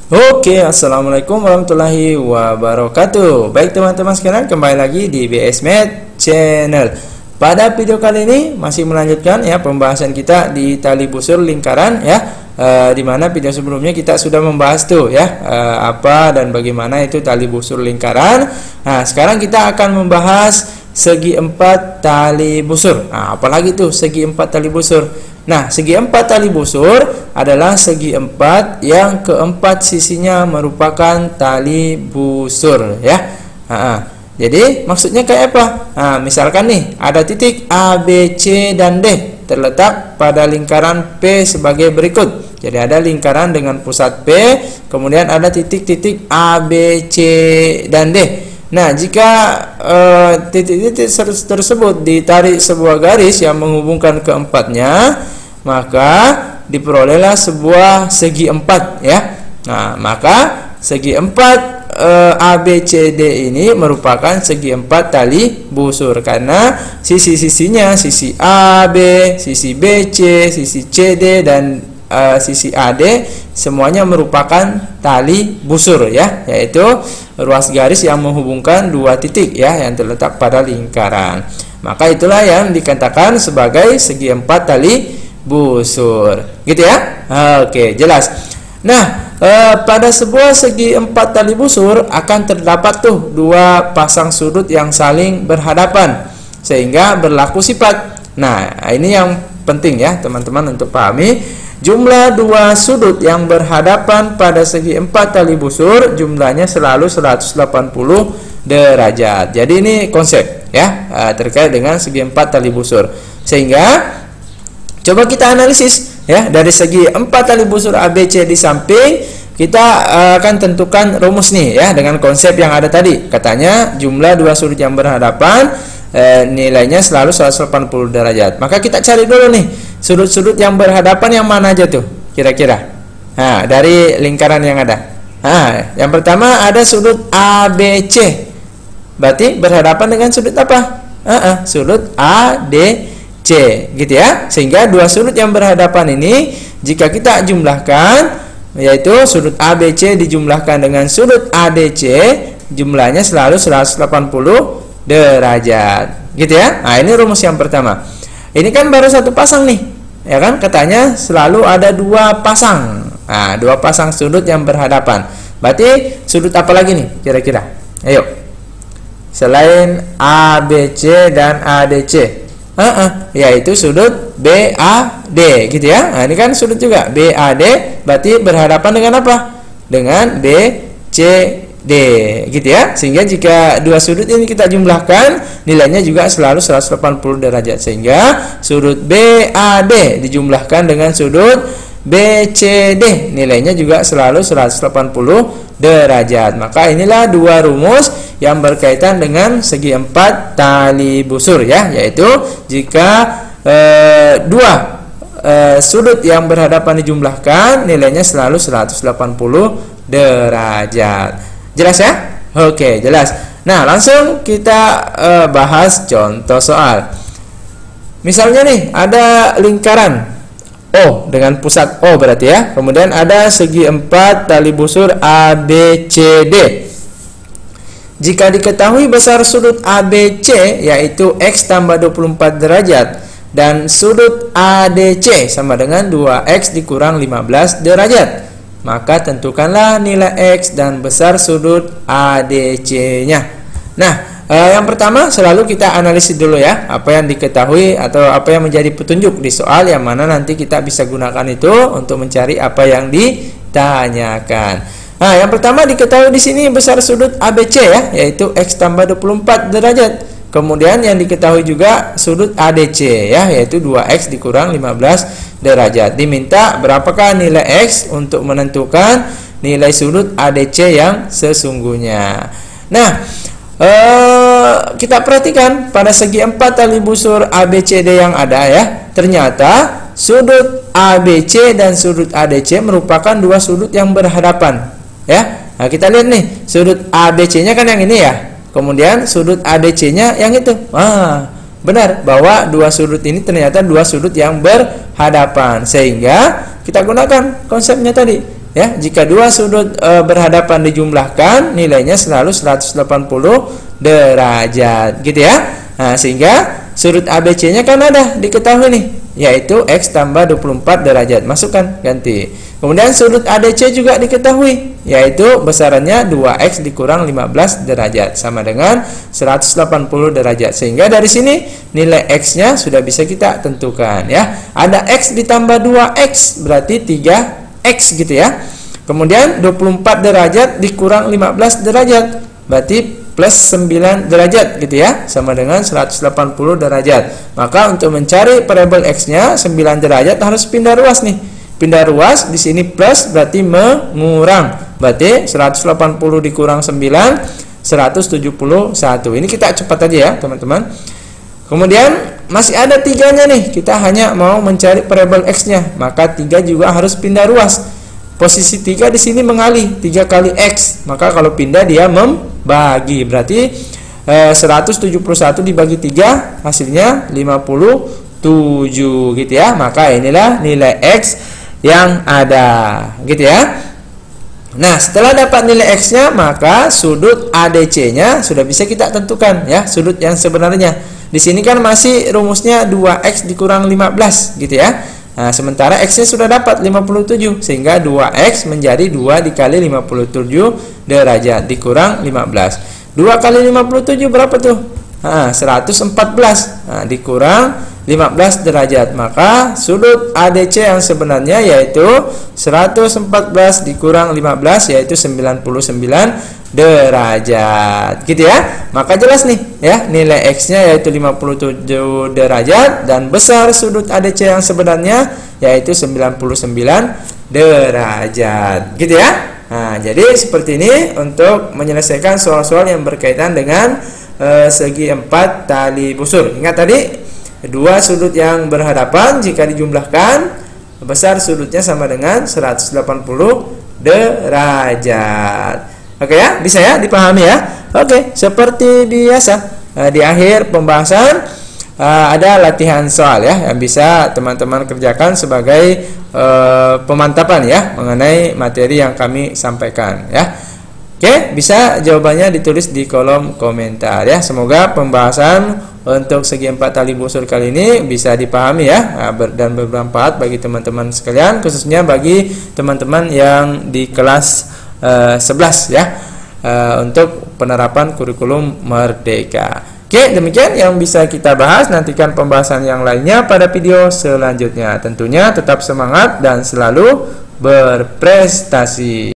Oke, assalamualaikum warahmatullahi wabarakatuh. Baik teman-teman sekalian, kembali lagi di BS Math Channel. Pada video kali ini masih melanjutkan ya pembahasan kita di tali busur lingkaran ya. Di mana video sebelumnya kita sudah membahas tuh ya apa dan bagaimana itu tali busur lingkaran. Nah, sekarang kita akan membahas segi empat tali busur. Nah, apalagi tuh segi empat tali busur. Nah, segi empat tali busur adalah segi empat yang keempat sisinya merupakan tali busur ya. Jadi maksudnya kayak apa? Nah, misalkan nih ada titik A, B, C, dan D terletak pada lingkaran P sebagai berikut. Jadi ada lingkaran dengan pusat P, kemudian ada titik-titik A, B, C, dan D. Nah, jika titik-titik tersebut ditarik sebuah garis yang menghubungkan keempatnya, maka diperolehlah sebuah segi empat ya. Nah, maka segi empat A, B, C, D ini merupakan segi empat tali busur karena sisi-sisinya, sisi A, B, sisi B, C, sisi C, D, dan sisi AD semuanya merupakan tali busur ya, yaitu ruas garis yang menghubungkan dua titik ya yang terletak pada lingkaran. Maka itulah yang dikatakan sebagai segi empat tali busur, gitu ya. Oke, jelas. Nah, pada sebuah segi empat tali busur akan terdapat tuh dua pasang sudut yang saling berhadapan sehingga berlaku sifat. Nah, ini yang penting ya teman-teman untuk pahami. Jumlah dua sudut yang berhadapan pada segi empat tali busur jumlahnya selalu 180 derajat. Jadi ini konsep ya terkait dengan segi empat tali busur. Sehingga coba kita analisis ya, dari segi empat tali busur ABC di samping kita akan tentukan rumus nih ya dengan konsep yang ada tadi. Katanya jumlah dua sudut yang berhadapan nilainya selalu 180 derajat. Maka kita cari dulu nih sudut-sudut yang berhadapan yang mana aja tuh kira-kira. Nah, dari lingkaran yang ada. Nah, yang pertama ada sudut ABC. Berarti berhadapan dengan sudut apa? Sudut ADC, gitu ya. Sehingga dua sudut yang berhadapan ini jika kita jumlahkan, yaitu sudut ABC dijumlahkan dengan sudut ADC, jumlahnya selalu 180 derajat, gitu ya. Nah, ini rumus yang pertama. Ini kan baru satu pasang nih, ya kan? Katanya selalu ada dua pasang. Nah, dua pasang sudut yang berhadapan. Berarti sudut apa lagi nih kira-kira? Ayo. Selain ABC dan ADC. Yaitu sudut BAD, gitu ya. Nah, ini kan sudut juga BAD, berarti berhadapan dengan apa? Dengan BCD, gitu ya. Sehingga jika dua sudut ini kita jumlahkan, nilainya juga selalu 180 derajat. Sehingga sudut BAD dijumlahkan dengan sudut BCD, nilainya juga selalu 180 derajat. Maka inilah dua rumus yang berkaitan dengan segi empat tali busur ya, yaitu jika dua sudut yang berhadapan dijumlahkan, nilainya selalu 180 derajat. Jelas ya? Oke, jelas. Nah, langsung kita bahas contoh soal. Misalnya nih, ada lingkaran O dengan pusat O berarti ya. Kemudian ada segi empat tali busur ABCD. Jika diketahui besar sudut ABC yaitu X tambah 24 derajat dan sudut ADC sama dengan 2X dikurang 15 derajat, maka tentukanlah nilai X dan besar sudut ADC-nya. Nah, yang pertama selalu kita analisis dulu ya, apa yang diketahui atau apa yang menjadi petunjuk di soal yang mana nanti kita bisa gunakan itu untuk mencari apa yang ditanyakan. Nah, yang pertama diketahui di sini besar sudut ABC ya, yaitu X tambah 24 derajat. Kemudian yang diketahui juga sudut ADC ya, yaitu 2X dikurang 15 derajat. Diminta berapakah nilai X untuk menentukan nilai sudut ADC yang sesungguhnya. Nah, kita perhatikan pada segi empat tali busur ABCD yang ada ya, ternyata sudut ABC dan sudut ADC merupakan dua sudut yang berhadapan ya. Nah, kita lihat nih, sudut ABC-nya kan yang ini ya. Kemudian sudut ADC-nya yang itu. Benar bahwa dua sudut ini ternyata dua sudut yang berhadapan. Sehingga kita gunakan konsepnya tadi, ya. Jika dua sudut berhadapan dijumlahkan, nilainya selalu 180 derajat gitu ya. Nah, sehingga sudut ABC-nya kan ada diketahui nih, yaitu X tambah 24 derajat. Masukkan, ganti. Kemudian sudut ADC juga diketahui, yaitu besarannya 2X dikurang 15 derajat sama dengan 180 derajat. Sehingga dari sini nilai X-nya sudah bisa kita tentukan ya. Ada X ditambah 2X berarti 3X gitu ya. Kemudian 24 derajat dikurang 15 derajat berarti plus 9 derajat gitu ya, sama dengan 180 derajat. Maka untuk mencari variabel X-nya 9 derajat harus pindah ruas nih. Pindah ruas di sini plus berarti mengurang. Berarti 180 dikurang 9 171. Ini kita cepat aja ya, teman-teman. Kemudian masih ada 3-nya nih. Kita hanya mau mencari variabel X-nya, maka 3 juga harus pindah ruas. Posisi 3 di sini mengalih 3 kali X. Maka kalau pindah dia membagi. Berarti 171 dibagi 3 hasilnya 57 gitu ya. Maka inilah nilai X yang ada gitu ya. Nah, setelah dapat nilai X-nya, maka sudut ADC-nya sudah bisa kita tentukan ya, sudut yang sebenarnya. Di sini kan masih rumusnya 2X dikurang 15 gitu ya. Nah, sementara X-nya sudah dapat 57, sehingga 2X menjadi 2 dikali 57 derajat dikurang 15. 2 kali 57 berapa tuh? 114. Nah, dikurang 15 derajat. Maka sudut ADC yang sebenarnya yaitu 114 dikurang 15 yaitu 99 derajat. Gitu ya. Maka jelas nih ya, nilai X-nya yaitu 57 derajat dan besar sudut ADC yang sebenarnya yaitu 99 derajat. Gitu ya. Nah, jadi seperti ini untuk menyelesaikan soal-soal yang berkaitan dengan segi 4 tali busur. Ingat tadi, dua sudut yang berhadapan jika dijumlahkan besar sudutnya sama dengan 180 derajat. Oke ya, bisa ya dipahami ya. Oke, seperti biasa di akhir pembahasan ada latihan soal ya yang bisa teman-teman kerjakan sebagai pemantapan ya mengenai materi yang kami sampaikan ya. Oke, bisa jawabannya ditulis di kolom komentar ya. Semoga pembahasan untuk segi 4 tali busur kali ini bisa dipahami ya dan bermanfaat bagi teman-teman sekalian, khususnya bagi teman-teman yang di kelas 11 ya, untuk penerapan kurikulum Merdeka. Oke, demikian yang bisa kita bahas. Nantikan pembahasan yang lainnya pada video selanjutnya. Tentunya tetap semangat dan selalu berprestasi.